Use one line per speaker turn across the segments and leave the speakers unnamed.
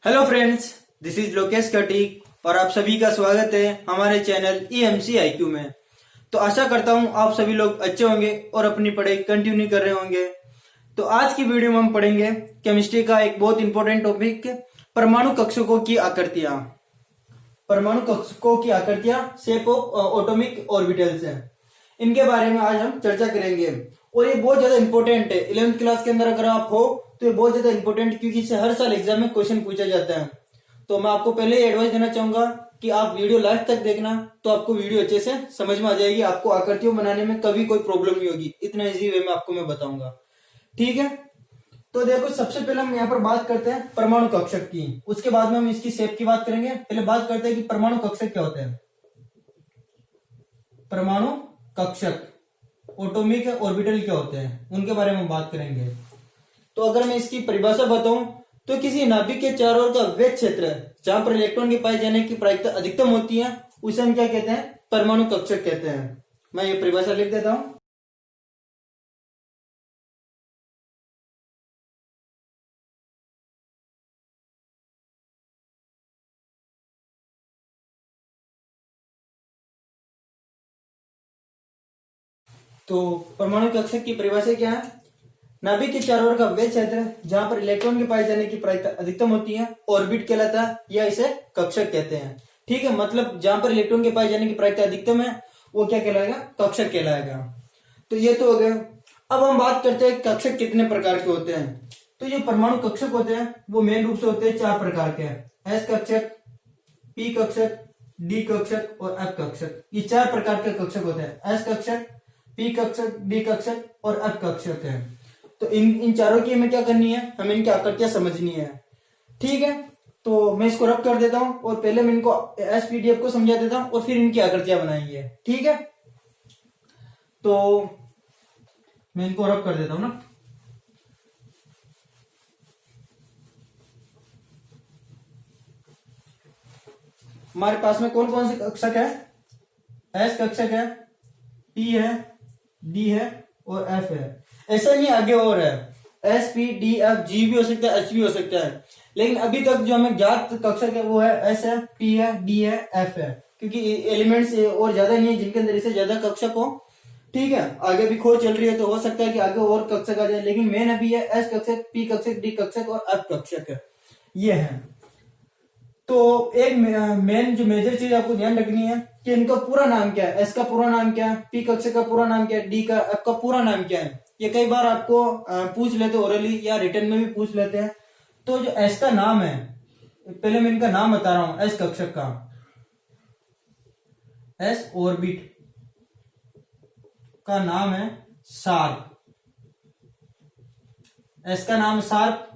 Hello friends, this is Lokesh Katik और आप सभी का स्वागत है हमारे चैनल EMC IQ में। तो आशा करता हूं आप सभी लोग अच्छे होंगे और अपनी पढ़ाई कंटिन्यू कर रहे होंगे। तो आज की वीडियो में हम पढ़ेंगे केमिस्ट्री का एक बहुत इंपॉर्टेंट टॉपिक, परमाणु कक्षकों की आकृतियां। परमाणु कक्षकों की आकृतियां शेप ऑफ एटॉमिक ऑर्बिटल्स हैं, इनके बारे में आज हम चर्चा करेंगे। और ये बहुत ज्यादा इंपॉर्टेंट है, 11th क्लास के अंदर अगर आप हो तो ये बहुत ज्यादा इंपॉर्टेंट, क्योंकि इससे हर साल एग्जाम में क्वेश्चन पूछा जाता है। तो मैं आपको पहले ही एडवाइस देना चाहूंगा कि आप वीडियो लास्ट तक देखना, तो आपको वीडियो अच्छे से समझ में आ जाएगी। आपको आकृतियों बनाने में कभी कोई प्रॉब्लम नहीं होगी, इतना इजी वे में आपको मैं बताऊंगा। ठीक है, तो देखो सबसे पहले हम यहाँ पर बात करते हैं परमाणु कक्षक की, उसके बाद में हम इसकी शेप की बात करेंगे। पहले बात करते हैं कि परमाणु कक्षक क्या होते हैं। परमाणु कक्षक एटॉमिक ऑर्बिटल क्या होते हैं, उनके बारे में बात करेंगे। तो अगर मैं इसकी परिभाषा बताऊं तो किसी नाभिक के चारों ओर का वह क्षेत्र जहां पर इलेक्ट्रॉन के पाए जाने की प्रायिकता अधिकतम होती है, उसे हम क्या कहते हैं, परमाणु कक्षक कहते हैं। मैं ये परिभाषा लिख देता हूं। तो परमाणु कक्षक की परिभाषा क्या है, नाभिक के चारों ओर का वह क्षेत्र जहां पर इलेक्ट्रॉन के पाए जाने की प्रायिकता अधिकतम होती है, ऑर्बिट कहलाता है, या इसे कक्षक कहते हैं। ठीक है, मतलब जहां पर इलेक्ट्रॉन के पाए जाने की प्रायिकता अधिकतम है वो क्या कहलाएगा, कक्षक कहलाएगा। तो ये तो हो गया। अब हम बात करते हैं कक्षक कितने प्रकार के होते हैं। तो जो परमाणु कक्षक होते हैं वो मेन रूप से होते हैं 4 प्रकार के, एस कक्षक, पी कक्षक, डी कक्षक और एफ कक्षक। ये 4 प्रकार के कक्षक होते हैं, एस कक्षक, पी कक्षक, डी कक्षक और एफ कक्षक है। तो इन चारों की हमें क्या करनी है, हमें इनकी आकृतियां समझनी है। ठीक है, तो मैं इसको रब कर देता हूं और पहले मैं इनको SPDF को समझा देता हूं और फिर इनकी आकृतियां बनाएंगे। ठीक है, तो मैं इनको रब कर देता हूं ना। हमारे पास में कौन कौन से कक्षक है, एस कक्षक है, पी है, डी है और एफ है। ऐसा नहीं आगे और है, S P D F G भी हो सकता है, एच भी हो सकता है, लेकिन अभी तक जो हमें ज्ञात कक्षक है वो है एस है, पी है, डी है, एफ है, क्योंकि एलिमेंट्स और ज्यादा नहीं है जिनके अंदर इससे ज्यादा कक्षक हो। ठीक है, आगे भी खोज चल रही है तो हो सकता है कि आगे और कक्षक आ जाए, लेकिन मेन अभी है एस कक्षक, पी कक्षक, डी कक्षक और एफ कक्षक है, ये है। तो एक मेन जो मेजर चीज आपको ध्यान रखनी है कि इनका पूरा नाम क्या है, एस का पूरा नाम क्या है, पी कक्षक का पूरा नाम क्या है, डी का, एफ का पूरा नाम क्या है। ये कई बार आपको पूछ लेते ओरली या रिटर्न में भी पूछ लेते हैं। तो जो एस का नाम है, पहले मैं इनका नाम बता रहा हूं, एस कक्षक का, एस ऑर्बिट का नाम है शार्प, एस का नाम शार्प,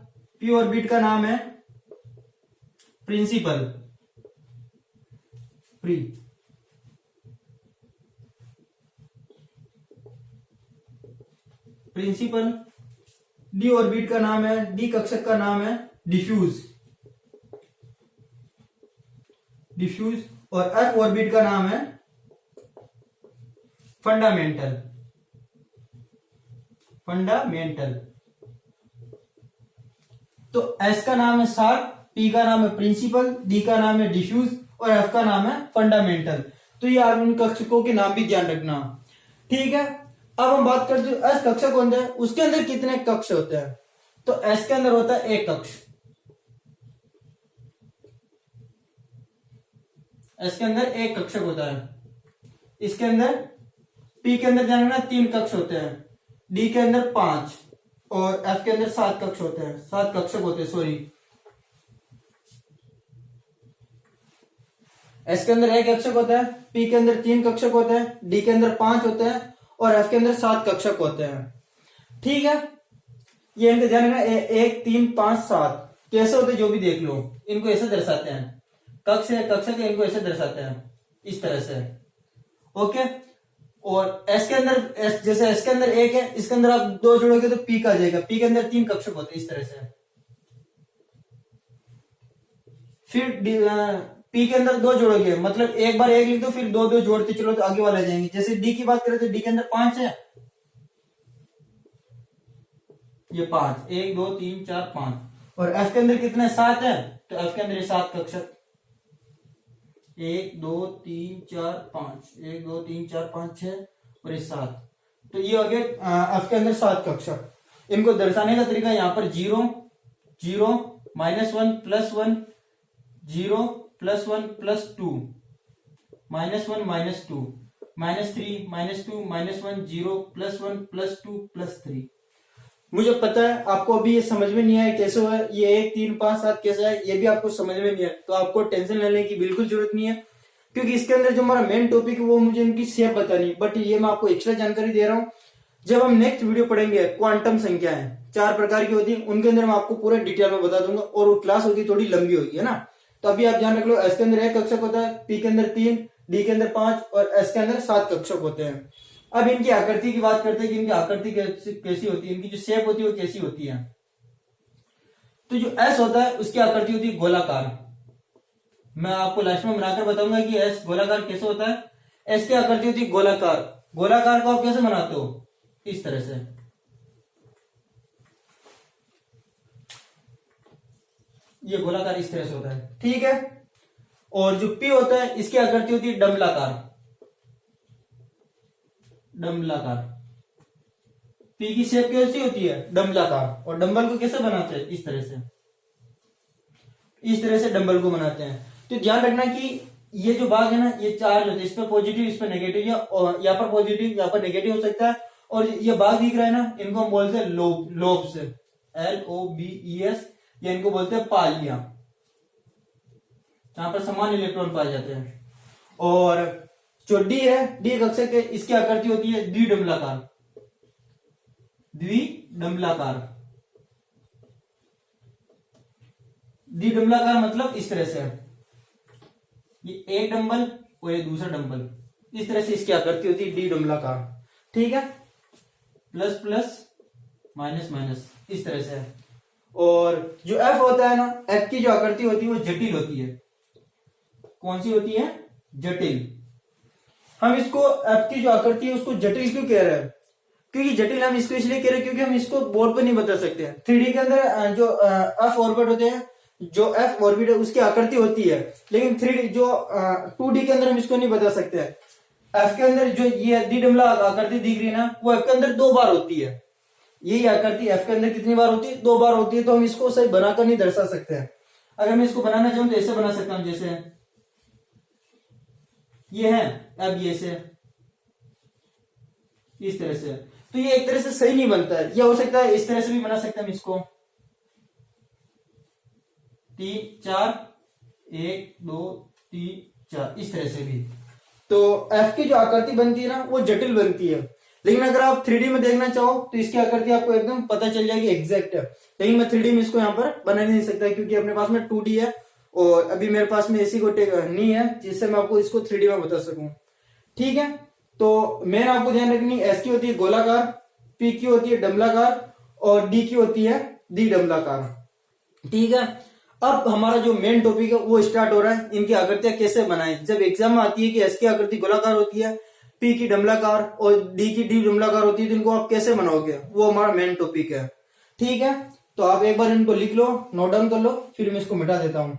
पी ऑर्बिट का नाम है प्रिंसिपल, प्री, प्रिंसिपल, डी ऑर्बिट का नाम है, डी कक्षक का नाम है डिफ्यूज, डिफ्यूज और एफ ऑर्बिट का नाम है फंडामेंटल, फंडामेंटल। तो एस का नाम है शार्प, पी का नाम है प्रिंसिपल, डी का नाम है डिफ्यूज और एफ का नाम है फंडामेंटल। तो ये आप इन कक्षकों के नाम भी ध्यान रखना। ठीक है, अब हम बात करते हैं एस कक्षक होता है, उसके अंदर कितने कक्ष होते हैं। तो एस के अंदर होता है 1 कक्ष, एस के अंदर 1 कक्षक होता है। इसके अंदर पी के अंदर ध्यान रखना 3 कक्ष होते हैं, डी के अंदर 5 और एफ के अंदर 7 कक्ष होते हैं, 7 कक्षक होते हैं, सॉरी। एस के अंदर 1 कक्षक होता है, पी के अंदर 3 कक्षक होते हैं, डी के अंदर 5 होते हैं और एफ के अंदर 7 कक्षक होते हैं। ठीक है, ये इनका ध्यान रखना, 1 3 5 7 कैसे होते हैं जो भी देख लो, इनको ऐसे दर्शाते हैं, कक्ष है, कक्षक है, इनको ऐसे दर्शाते हैं इस तरह से। ओके, और एस के अंदर जैसे एस के अंदर 1 है, इसके अंदर आप 2 जोड़ोगे तो पी का आ जाएगा, पी के अंदर 3 कक्षक होते हैं इस तरह से। फिर पी के अंदर 2 जोड़ोगे, मतलब एक बार 1 लिख दो, फिर 2 2 जोड़ते चलो तो आगे वाले आ जाएंगे। जैसे डी की बात करें तो डी के अंदर 5 है, ये 5, 1 2 3 4 5, और एफ के अंदर कितने 7 है, तो एफ के अंदर ये 7 कक्षक 1 2 3 4 5 1 2 3 4 5 6 और ये 7। तो ये हो गया एफ के अंदर 7 कक्षक। इनको दर्शाने का तरीका यहाँ पर 0 0 -1 +1 0 +1 +2 -1 -2 -3 -2 -1 0 +1 +2 +3। मुझे पता है आपको अभी ये समझ में नहीं आया कैसे हुआ ये 1 3 5 7 कैसे है, ये भी आपको समझ में नहीं है, तो आपको टेंशन लेने की बिल्कुल जरूरत नहीं है, क्योंकि इसके अंदर जो हमारा मेन टॉपिक है वो मुझे इनकी शेप बतानी, बट ये मैं आपको एक्स्ट्रा जानकारी दे रहा हूँ। जब हम नेक्स्ट वीडियो पढ़ेंगे क्वांटम संख्याएं 4 प्रकार की होती है, उनके अंदर मैं आपको पूरे डिटेल में बता दूंगा, और वो क्लास होगी थोड़ी लंबी होगी, है ना। तो अभी आप ध्यान रख लो, एस के अंदर 1 कक्षक होता है, पी के अंदर 3, डी के अंदर 5 और एस के अंदर 7 कक्षक होते हैं। अब इनकी आकृति की बात करते हैं कि इनकी आकृति कैसी होती है, इनकी जो शेप होती है वो कैसी होती है। तो जो एस होता है उसकी आकृति होती है गोलाकार। मैं आपको लास्ट में बनाकर बताऊंगा कि एस गोलाकार कैसे होता है। एस की आकृति होती है गोलाकार। गोलाकार को आप कैसे बनाते हो, इस तरह से, ये गोलाकार इस तरह से होता है, ठीक है। और जो पी होता है इसकी आकृति होती है डंबलाकार। डंबलाकार, पी की शेप कैसी होती है, डंबलाकार। और डंबल को कैसे बनाते हैं, इस तरह से, इस तरह से डंबल को बनाते हैं। तो ध्यान रखना कि ये जो भाग है ना, ये चार्ज होते हैं, इस पर पॉजिटिव इस पर नेगेटिव, या यहाँ पर पॉजिटिव यहाँ पर नेगेटिव हो सकता है। और ये भाग दिख रहा है ना, इनको हम बोलते हैं लोब, लोब्स, LOBES, या इनको बोलते हैं पालियां, जहां पर समान इलेक्ट्रॉन पाए जाते हैं। और जो डी है, डी कक्षक है, इसकी आकृति होती है द्विडंबलाकार। द्विडंबलाकार, द्विडंबलाकार मतलब इस तरह से, ये एक डंबल और ये दूसरा डंबल, इस तरह से इसकी आकृति होती है द्विडंबलाकार, ठीक है। प्लस प्लस माइनस माइनस, इस तरह से। और जो एफ होता है ना, एफ की जो आकृति होती है वो जटिल होती है। कौन सी होती है, जटिल। हम इसको एफ की जो आकृति है उसको जटिल क्यों कह रहे हैं, क्योंकि जटिल हम इसको इसलिए कह रहे हैं क्योंकि हम इसको बोर्ड पर नहीं बता सकते हैं। 3D के अंदर जो एफ ऑर्बिट होते हैं, जो एफ ऑर्बिट है उसकी आकृति होती है, लेकिन 3D जो 2D के अंदर हम इसको नहीं बता सकते हैं। एफ के अंदर जो ये द्विडंबला आकृति दिख रही है ना, वो एफ के अंदर 2 बार होती है। यही आकृति एफ के अंदर कितनी बार होती है, 2 बार होती है। तो हम इसको सही बनाकर नहीं दर्शा सकते हैं। अगर मैं इसको बनाना चाहूं तो ऐसे बना सकता हूं, जैसे ये है, अब ये से, इस तरह से। तो ये एक तरह से सही नहीं बनता है। यह हो सकता है इस तरह से भी बना सकते हैं हम इसको, 3 4 1 2 3 4, इस तरह से भी। तो एफ की जो आकृति बनती है ना, वो जटिल बनती है। लेकिन अगर आप 3D में देखना चाहो तो इसकी आकृति आपको एकदम पता चल जाएगी, एग्जैक्ट है। लेकिन मैं 3D में इसको यहाँ पर बना नहीं सकता, क्योंकि अपने पास में 2D है और अभी मेरे पास में ऐसी कोई नहीं है जिससे मैं आपको इसको 3D में बता सकूं, ठीक है। तो मेन आपको ध्यान रखनी, एस की होती है गोलाकार, पी की होती है डंबलाकार और डी की होती है द्विडंबलाकार, ठीक है। अब हमारा जो मेन टॉपिक है वो स्टार्ट हो रहा है, इनकी आकृतियां कैसे बनाएं। जब एग्जाम में आती है कि एस की आकृति गोलाकार होती है, पी की डंबलाकार और डी की द्विडंबलाकार होती है, तो इनको आप कैसे बनाओगे, वो हमारा मेन टॉपिक है, ठीक है। तो आप एक बार इनको लिख लो, नोट डाउन कर लो, फिर मैं इसको मिटा देता हूं,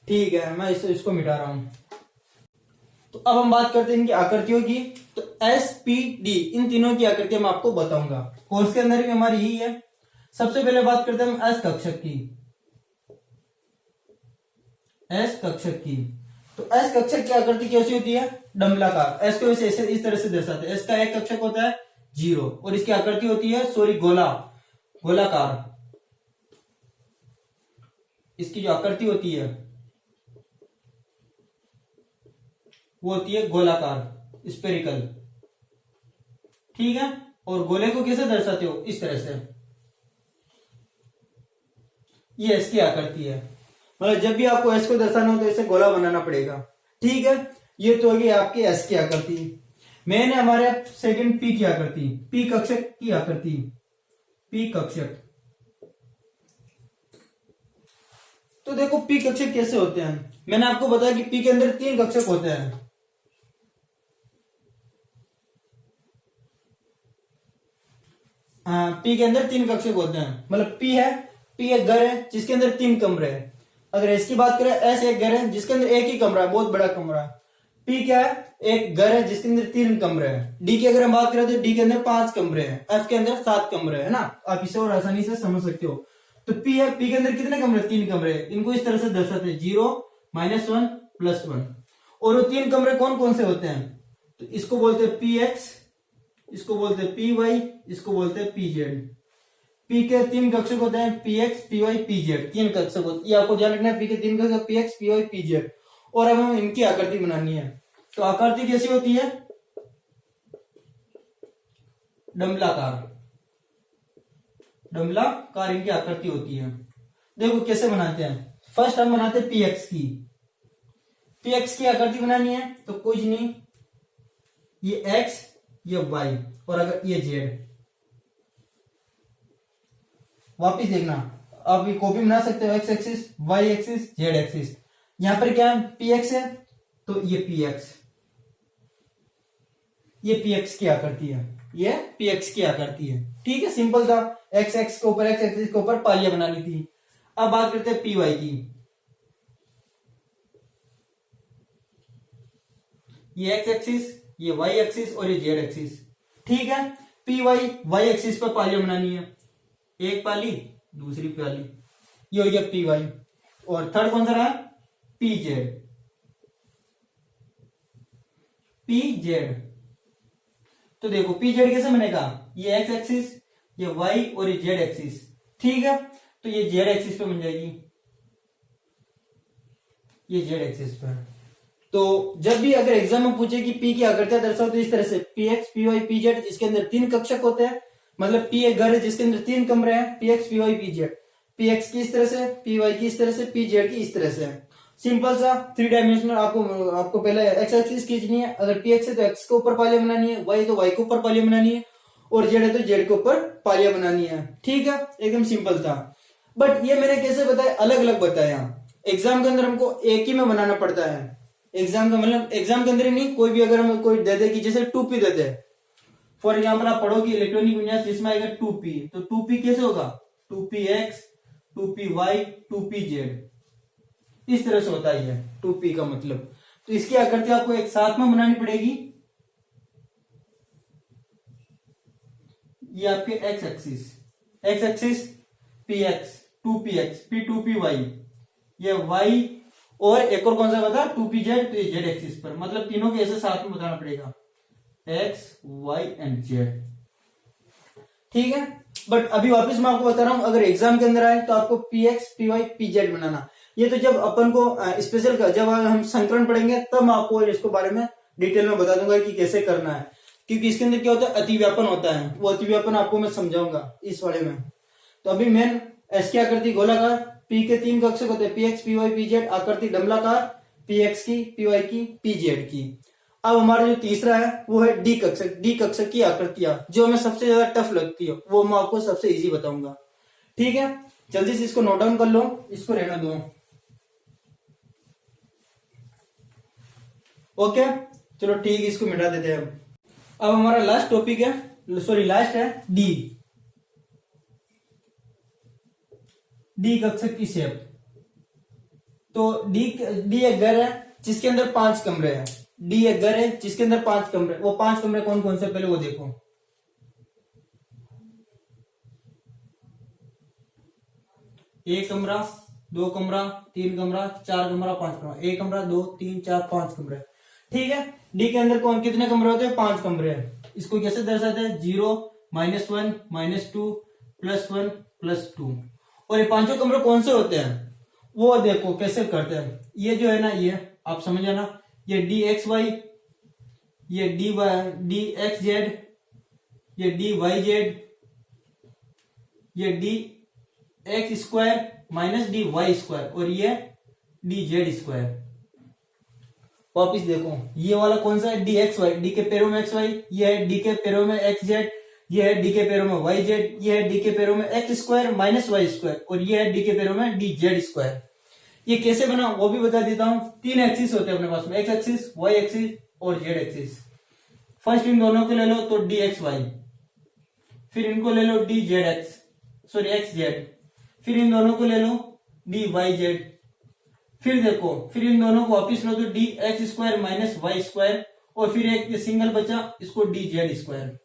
ठीक है। मैं इसको मिटा रहा हूं। तो अब हम बात करते हैं इनकी आकृतियों की। तो एस पी डी, इन तीनों की आकृतियां मैं आपको बताऊंगा। कोर्स के अंदर भी हमारी यही है। सबसे पहले बात करते हैं हम एस कक्षक की। एस कक्षक की, तो एस कक्षक की आकृति कैसी होती है, डंबलाकार। एस को वैसे इस तरह से दर्शाते हैं। एस का एक कक्षक होता है 0 और इसकी आकृति होती है गोलाकार। इसकी जो आकृति होती है वो होती है गोलाकार, स्पेरिकल, ठीक है। और गोले को कैसे दर्शाते हो, इस तरह से। ये एस की आकृति है। मतलब जब भी आपको एस को दर्शाना हो तो इसे गोला बनाना पड़ेगा, ठीक है। ये तो होगी आपकी एस की आकृति। मेन है हमारे सेकंड पी की आकृति, पी कक्षक की आकृति, पी कक्षक। तो देखो पी कक्षक कैसे होते हैं। मैंने आपको बताया कि पी के अंदर 3 कक्षक होते हैं। पी के अंदर 3 कक्षक होते हैं, मतलब पी एक घर है जिसके अंदर 3 कमरे हैं। अगर इसकी बात करें, एस एक घर है जिसके अंदर एक ही कमरा है, बहुत बड़ा कमरा है। पी क्या है, एक घर है जिसके अंदर 3 कमरे हैं। डी की अगर हम बात करें तो डी के अंदर 5 कमरे हैं, एफ के अंदर 7 कमरे हैं, है ना। आप इसे और आसानी से समझ सकते हो। तो पी है, पी के अंदर कितने कमरे, 3 कमरे हैं। इनको इस तरह से दर्शाते हैं 0, -1, +1। और वो 3 कमरे कौन कौन से होते हैं, तो इसको बोलते हैं पी एक्स, इसको बोलते हैं पी वाई, इसको बोलते हैं पी जेड। पी के 3 कक्षक होते हैं, P x, P Y, P Z. 3 कक्षक होते हैं, ये आपको ध्यान रखना है। पी के 3 कक्षक, p x, P Y, P z. और अब हमें इनकी आकृति बनानी है। तो आकृति कैसी होती है, डंबलाकार, डंबलाकार इनकी आकृति होती है। देखो कैसे बनाते हैं। फर्स्ट हम बनाते हैं पी एक्स की। पी एक्स की आकृति बनानी है तो कुछ नहीं, ये एक्स, ये वाई, और अगर ये जेड। वापिस देखना, आप ये कॉपी बना सकते हो, X axis, Y axis, Z axis. यहां पर क्या है, पी एक्स है तो ये पी एक्स, ये पी एक्स की आकृति है, ये पी एक्स की आकृति है। ठीक है, सिंपल था। एक्स एक्स के ऊपर, एक्स एक्सिस के ऊपर पालियां बनानी थी। अब बात करते हैं पी वाई की। ये एक्स एक्सिस, ये वाई एक्सिस और ये जेड एक्सिस। ठीक है, पी वाई वाई एक्सिस पर पालियां बनानी है, एक पाली, दूसरी पाली, ये हो गया पी वाई। और थर्ड कौन सा रहा, पी जेड, पी जेड। तो देखो पी जेड कैसे बनेगा, ये एक्स एक्सिस, ये वाई और ये जेड एक्सिस। ठीक है, तो ये जेड एक्सिस पे बन जाएगी, ये जेड एक्सिस पर। तो जब भी अगर एग्जाम में पूछे कि पी की आकृतियां दर्शाओ तो इस तरह से, P x, P Y, P Z, इसके अंदर 3 कक्षक होते हैं, मतलब पी एक घर है जिसके अंदर 3 कमरे हैं, P x, P Y, P Z. P X की इस तरह से, पी वाई की इस तरह से, पी जेड की इस तरह से। सिंपल सा 3 डायमेंशनल। आपको पहले एक्स एक्सिस खींचनी है। अगर पी एक्स है तो एक्स के ऊपर पालियां बनानी है, वाई तो वाई के ऊपर पालियां बनानी है, और जेड है तो जेड के ऊपर पालियां बनानी है। ठीक है, एकदम सिंपल था। बट ये मैंने कैसे बताया, अलग अलग बताया। एग्जाम के अंदर हमको एक ही में बनाना पड़ता है। एग्जाम का मतलब एग्जाम के अंदर ही नहीं, कोई भी अगर हम कोई दे दे कि जैसे 2p they they, for example आप पढ़ोगे इलेक्ट्रॉनिक विन्यास जिसमें आएगा 2p, तो 2p कैसे होगा, 2px, 2py, 2pz, इस तरह से होता है 2p का मतलब। तो इसकी आकृति आपको एक साथ में बनानी पड़ेगी। ये आपके x axis px, 2px, p2py, ये y, और एक और कौन सा बता 2pz, तो ये z एक्सिस पर, मतलब तीनों के ऐसे साथ में बताना पड़ेगा, x, y एंड z। ठीक है, बट अभी वापस मैं आपको बता रहा हूं, अगर एग्जाम के अंदर आए तो आपको px, py, pz बनाना। ये तो जब अपन को स्पेशल का जब हम संकरण पढ़ेंगे तब मैं आपको इसको बारे में डिटेल में बता दूंगा कि कैसे करना है, क्योंकि इसके अंदर क्या होता है, अतिव्यापन होता है। वो अतिव्यापन आपको मैं समझाऊंगा इस वाले में। तो अभी मेन एस की आकृति गोलाकार, पी के 3 कक्षक होते हैं, P x, P Y, P Z, आकृति डंबलाकार, पी एक्स की, पी वाई की, पी जेड की। अब हमारा जो तीसरा है वो है डी कक्षक। डी कक्षक की आकृतियां जो हमें सबसे ज्यादा टफ लगती है वो मैं आपको सबसे इजी बताऊंगा। ठीक है, जल्दी से इसको नोट डाउन कर लो, इसको रहना दो। ओके, चलो ठीक है, इसको मिटा देते हैं। अब हमारा लास्ट टॉपिक है, सॉरी लास्ट है डी। डी कक्षक की शेप। तो डी एक घर है जिसके अंदर 5 कमरे हैं। डी एक घर है जिसके अंदर 5 कमरे, वो 5 कमरे कौन कौन से पहले वो देखो। एक कमरा, 2 कमरा, 3 कमरा, 4 कमरा, 5 कमरा, 1 कमरा, 2, 3, 4, 5 कमरे। ठीक है, डी के अंदर कौन कितने कमरे होते हैं, 5 कमरे हैं। इसको कैसे दर्शाते हैं, 0, -1, -2, +1, +2। और ये 5 कमरे कौन से होते हैं वो देखो कैसे करते हैं। ये जो है ना, ये आप समझ आना, ये डी एक्स वाई, ये डी एक्स जेड, ये डी वाई जेड, ये D x square minus D Y square, और ये डी जेड स्क्वायर। वापिस देखो, ये वाला कौन सा है, डी एक्स वाई, डी के पैरों में एक्स वाई, ये है डी के पैरों में एक्स जेड, ये है डी के पैरों में वाई जेड, ये है डी के पैरों में X square minus Y square, और ये है डी के पैरों में डी जेड स्क्वायर। ये कैसे बना वो भी बता देता हूं। 3 एक्सिस होते हैं अपने पास में, एक्स एक्सिस, वाई एक्सिस और जेड एक्सिस। फर्स्ट इन दोनों के ले लो तो डी एक्स वाई, फिर इनको ले लो d z x, sorry x z, फिर इन दोनों को ले लो डी वाई जेड, फिर देखो फिर इन दोनों को वापिस लो तो D x square minus Y square, और फिर एक सिंगल बचा इसको d Z square,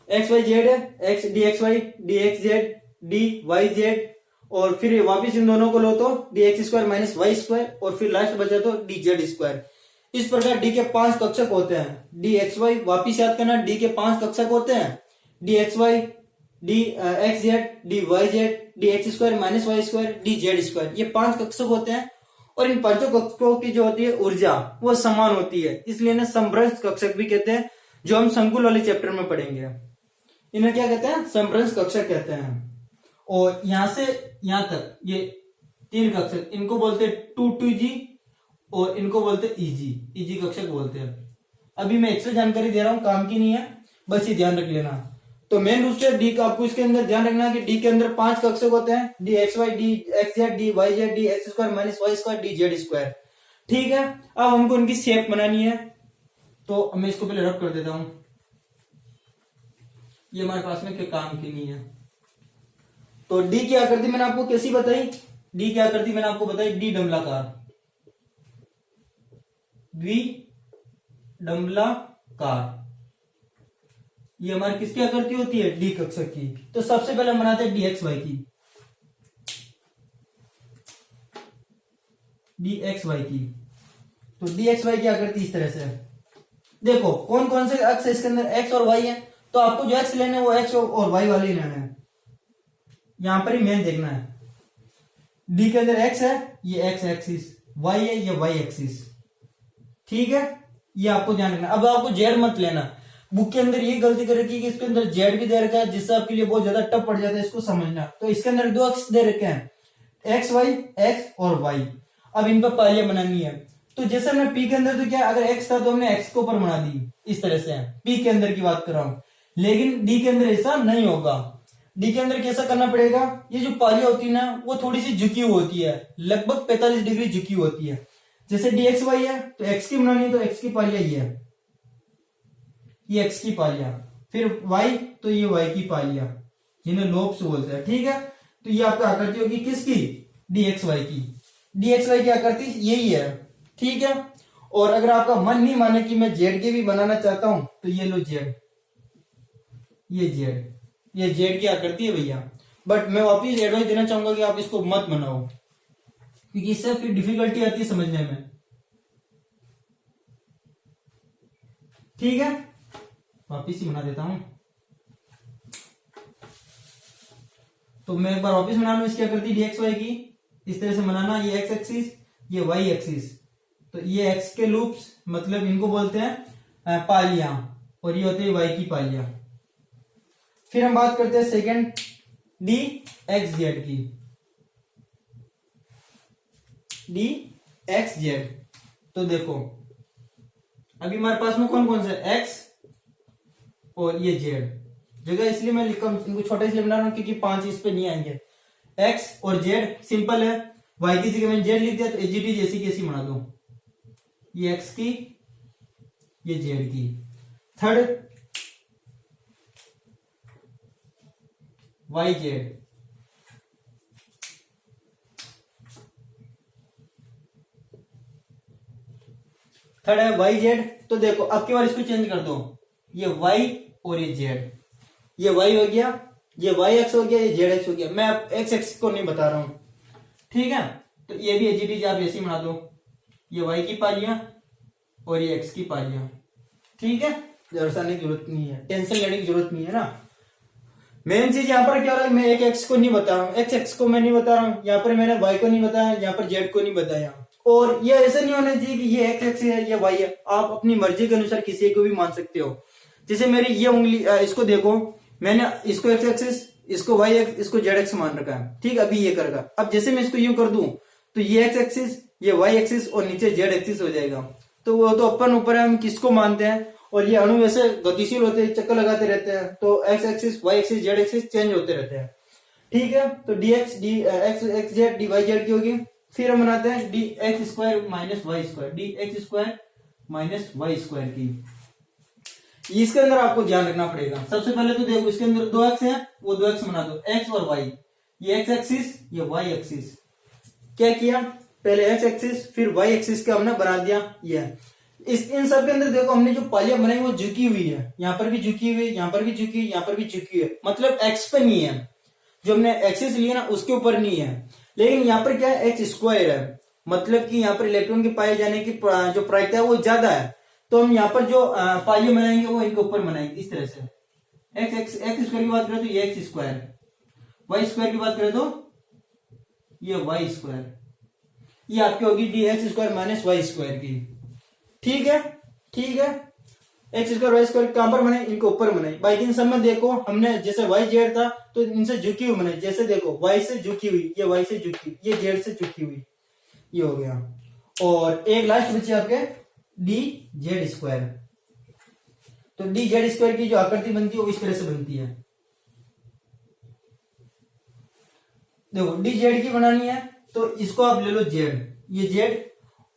x y z है, x D x Y D x Z D Y z, और फिर वापिस इन दोनों को लो तो D x square minus Y square, और फिर लास्ट बचा तो डी जेड स्क्वायर। इस प्रकार डी के 5 कक्षक होते हैं। डी एक्स वाई वापिस याद करना, डी के 5 कक्षक होते हैं, D x Y D x Z D Y Z D x square minus Y square D Z square, ये 5 कक्षक होते हैं। और इन पांचों कक्षकों की जो होती है ऊर्जा वो समान होती है, इसलिए इन्हें समभ्रंश कक्षक भी कहते हैं, जो हम संकुल वाले चैप्टर में पढ़ेंगे। इन्हें क्या कहते हैं? समभ्रंश कक्षक कहते हैं। और यहां से यहां तक ये 3 कक्षक, इनको बोलते हैं 2G और इनको बोलते हैं EG कक्षक बोलते हैं। अभी मैं एक्स्ट्रा जानकारी दे रहा हूं, काम की नहीं है, बस ये ध्यान रख लेना। तो मेन रूप से डी का आपको इसके अंदर ध्यान रखना कि डी के अंदर 5 कक्षक होते हैं, D x Y D x Z D Y Z D x square minus Y square D Z square. ठीक है, अब हमको इनकी शेप बनानी है, तो मैं इसको पहले रब कर देता हूं। ये हमारे पास में क्या काम की नहीं है। तो डी की आकृति मैंने आपको कैसी बताई? डी की आकृति मैंने आपको बताई डी डंबलाकार, द्विडंबलाकार। ये हमारी किसकी आकृति होती है? डी कक्षक की। तो सबसे पहले हम बनाते हैं डी एक्स वाई की, डी एक्स वाई की। तो डी एक्स वाई की आकृति इस तरह से है। देखो कौन कौन से अक्ष है इसके अंदर, एक्स और वाई है, तो आपको जो एक्स लेने वो एक्स और वाई वाले ही लेना है, यहां पर ही मेन देखना है। डी के अंदर एक्स है, ये एक्स एक्सिस, वाई है, ये वाई एक्सिस। ठीक है, ये आपको ध्यान रखना। अब आपको जेड मत लेना, बुक के अंदर ये गलती कर रखी है कि इसके अंदर जेड भी दे रखा है, जिससे आपके लिए बहुत ज्यादा टफ पड़ जाता है इसको समझना। तो इसके अंदर 2 अक्ष दे रखे हैं, एक्स वाई, एक्स और वाई। अब इन पर पालियां बनानी है। तो जैसे हमने पी के अंदर तो क्या, अगर एक्स था तो हमने एक्स के ऊपर बना दी, इस तरह से पी के अंदर की बात कर रहा हूं। लेकिन डी के अंदर ऐसा नहीं होगा। डी के अंदर कैसा करना पड़ेगा, ये जो पालियां होती है ना वो थोड़ी सी झुकी हुई होती है, लगभग 45 डिग्री झुकी होती है। जैसे डी एक्स वाई है तो एक्स की बनानी है, तो एक्स की पालियां ये एक्स की पालियां, फिर वाई तो ये वाई की पालियां, जिन्हें लोब्स बोलते हैं। ठीक है, तो ये आपकी आकृति होगी किसकी? डी एक्स वाई की। डी एक्स वाई की आकृति यही है। ठीक है, और अगर आपका मन नहीं माने कि मैं जेड के भी बनाना चाहता हूं, तो ये लो जेड, ये जेड की आकृति है भैया। बट मैं वापिस एडवाइस देना चाहूंगा कि आप इसको मत बनाओ, क्योंकि इससे फिर डिफिकल्टी आती है समझने में। ठीक है, वापिस ही बना देता हूं। तो मैं एक बार वापिस बना लू इसकी आकृति डी एक्स वाई की, इस तरह से बनाना। ये एक्स एक्सिस, ये वाई एक्सिस, तो ये एक्स के लूप्स, मतलब इनको बोलते हैं पालियां, और ये होते हैं वाई की पालियां। फिर हम बात करते हैं सेकंड डी एक्स जेड की, डी एक्स जेड। तो देखो अभी हमारे पास में कौन कौन से, एक्स और ये जेड। जगह इसलिए मैं लिखा इनको छोटा इसलिए बना रहा हूं क्योंकि 5 इस पे नहीं आएंगे। एक्स और जेड सिंपल है, वाई की जगह मैंने जेड लिख दिया, तो एचजीडी जैसी कैसी बना दो, ये एक्स की, ये जेड की। थर्ड वाई जेड, थर्ड है वाई जेड। तो देखो अब की बार इसको चेंज कर दो, ये वाई और ये जेड, ये वाई हो गया, ये वाई एक्स हो गया, ये जेड एक्स हो गया। मैं अब एक्स एक्स को नहीं बता रहा हूं। ठीक है, तो ये भी एचजीडी आप ऐसे बना दो, ये वाई की पालियां और ये एक्स की पालियां। ठीक है, दर्शाने की जरूरत नहीं है, टेंशन लेने की जरूरत नहीं है ना। मेन चीज यहाँ पर क्या हो रहा है, मैं एक एक्स को नहीं बता रहा हूँ, एक्स एक्स को मैं नहीं बता रहा हूँ, यहाँ पर मैंने वाई को नहीं बताया, यहाँ पर जेड को नहीं बताया। और ये ऐसा नहीं होना चाहिए कि ये एक्स एक्स है, ये वाई है। आप अपनी मर्जी के अनुसार किसी को भी मान सकते हो। जैसे मेरी ये उंगली, इसको देखो, मैंने इसको एक्स एक्सिस, इसको वाई एक्स, इसको जेड एक्स मान रखा है। ठीक, अभी ये करेगा। अब जैसे मैं इसको यूं कर दूं तो ये एक्स एक्सिस, ये वाई एक्सिस और नीचे जेड एक्सिस हो जाएगा। तो वो तो अपन ऊपर है, हम किसको मानते हैं। और ये अणु वैसे गतिशील होते हैं, चक्कर लगाते रहते हैं, तो X axis, Y axis, Z axis change होते रहते हैं। ठीक है, तो D X D X X Z D Y Z की होगी। फिर हम बनाते हैं D x square minus Y square, D x square minus Y square की। इसके अंदर आपको ध्यान रखना पड़ेगा। सबसे पहले तो देखो इसके अंदर दो एक्स है, वो दो एक्स बना दो, एक्स और वाई, ये एक्स एक्सिस ये वाई एक्सिस। क्या किया, पहले एक्स एक्सिस फिर वाई एक्सिस का हमने बना दिया। ये इस इन सब के अंदर देखो हमने जो पालियां बनाई वो झुकी हुई है, यहाँ पर भी झुकी हुई है, यहाँ पर भी झुकी, यहाँ पर भी झुकी है, मतलब एक्स पे नहीं है, जो हमने एक्सिस लिया ना उसके ऊपर नहीं है। लेकिन यहाँ पर क्या है, एक्स स्क्वायर है, मतलब कि यहाँ पर इलेक्ट्रॉन के पाए जाने की जो प्रायिकता है वो ज्यादा है। तो हम यहाँ पर जो पाइलें बनाएंगे वो इनके ऊपर बनाएंगे इस तरह से। एक्स स्क्वायर की बात करें तो ये एक्स स्क्वायर, वाई स्क्वायर की बात करें तो ये वाई स्क्वायर, ये आपकी होगी D x square minus Y square की। ठीक है, ठीक है, एक्स स्क्वायर वाई स्क्वायर कहां पर बने, इनके ऊपर बने। बाकी इन सब में देखो हमने जैसे वाई जेड था तो इनसे झुकी हुई बने, जैसे देखो वाई से झुकी हुई, ये वाई से झुकी, ये जेड से झुकी हुई, ये हो गया। और एक लास्ट बची आपके डी जेड स्क्वायर। तो डी जेड स्क्वायर की जो आकृति बनती है वो इस तरह से बनती है। देखो डी जेड की बनानी है तो इसको आप ले लो जेड, ये जेड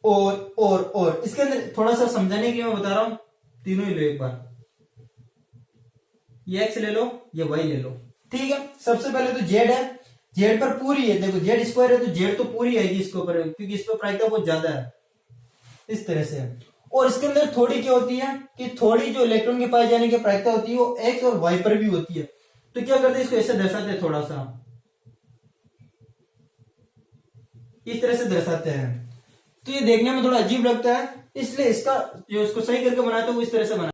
और इसके अंदर थोड़ा सा समझाने के लिए मैं बता रहा हूं, तीनों ही लो एक बार, ये एक्स ले लो, ये वाई ले लो। ठीक है, सबसे पहले तो जेड है, जेड पर पूरी है, देखो जेड स्क्वायर है तो जेड तो पूरी आएगी इसके ऊपर, क्योंकि इस पर प्रायिकता बहुत ज्यादा है, इस तरह से। और इसके अंदर थोड़ी क्या होती है कि थोड़ी जो इलेक्ट्रॉन के पाए जाने की प्रायिकता होती है वो एक्स और वाई पर भी होती है। तो क्या करते हैं, इसको ऐसे दर्शाते हैं, थोड़ा सा इस तरह से दर्शाते हैं। तो ये देखने में थोड़ा अजीब लगता है, इसलिए इसका जो इसको सही करके बनाते हैं वो इस तरह से बना।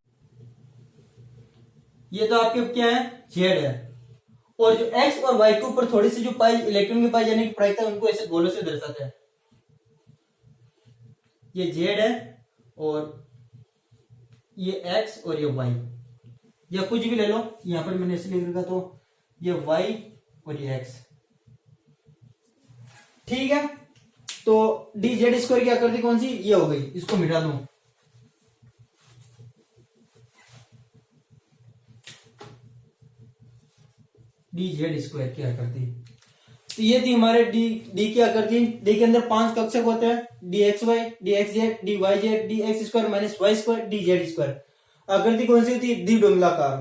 ये तो आपके क्या है, जेड है, और जो एक्स और वाई के ऊपर थोड़ी सी जो पाई इलेक्ट्रॉन के पाए जाने की प्रायिकता है उनको ऐसे गोलों से दर्शाते हैं। ये जेड है और ये एक्स और ये वाई, या कुछ भी ले लो, यहां पर मैंने ऐसे लिख रखा, तो ये वाई और ये एक्स। ठीक है, तो डी जेड स्क्वायर की आकृति कौन सी, ये हो गई, इसको मिटा दो। डी जेड स्क्वायर की आकृति, तो ये थी हमारे डी की आकृति। डी के अंदर 5 कक्षक होते हैं, D x Y, D x Z, D Y Z, D x square minus Y square, D Z square. आकृति कौन सी होती है, द्विडंगलाकार।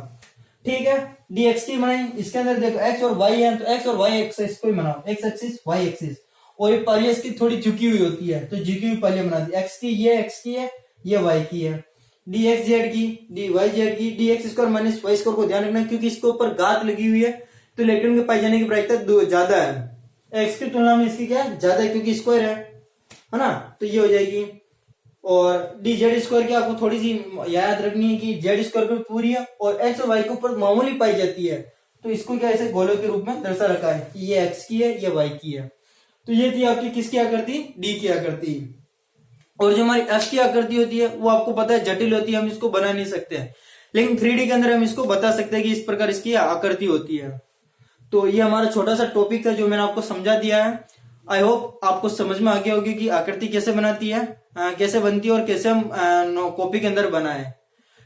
ठीक है, डी एक्स की बनाई, इसके अंदर देखो एक्स और वाई है, तो एक्स और वाई एक्सिस को बनाओ, एक्स एक्सिस वाई एक्सिस। और ये पाली इसकी थोड़ी झुकी हुई होती है, तो झुकी हुई पाली बना दी, एक्स की ये एक्स की है, ये वाई की है। डी एक्स जेड की, डी वाई जेड की, D x square minus Y square को ध्यान रखना क्योंकि इसके ऊपर घात लगी हुई है, तो इलेक्ट्रॉन के पाए जाने की प्रायिकता ज्यादा है। एक्स की तुलना में इसकी क्या है, ज्यादा है क्योंकि स्क्वायर है ना, तो ये हो जाएगी। और डी जेड स्क्वायर की आपको थोड़ी सी याद रखनी है कि जेड स्क्वायर पर पूरी है और एक्स और वाई के ऊपर मामूली पाई जाती है, तो इसको क्या ऐसे गोलों के रूप में दर्शा रखा है कि ये एक्स की है, ये वाई की है। तो ये थी आपकी किसकी आकृति, डी की आकृति। और जो हमारी एफ की आकृति होती है वो आपको पता है जटिल होती है, हम इसको बना नहीं सकते हैं, लेकिन 3D के अंदर हम इसको बता सकते हैं कि इस प्रकार इसकी आकृति होती है। तो ये हमारा छोटा सा टॉपिक था जो मैंने आपको समझा दिया है। आई होप आपको समझ में आ गया होगी कि आकृति कैसे बनाती है, कैसे बनती है और कैसे हम कॉपी के अंदर बनाए।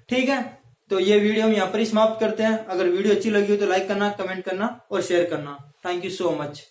ठीक है, तो ये वीडियो हम यहाँ पर ही समाप्त करते हैं। अगर वीडियो अच्छी लगी हो तो लाइक करना, कमेंट करना और शेयर करना। Thank you so much.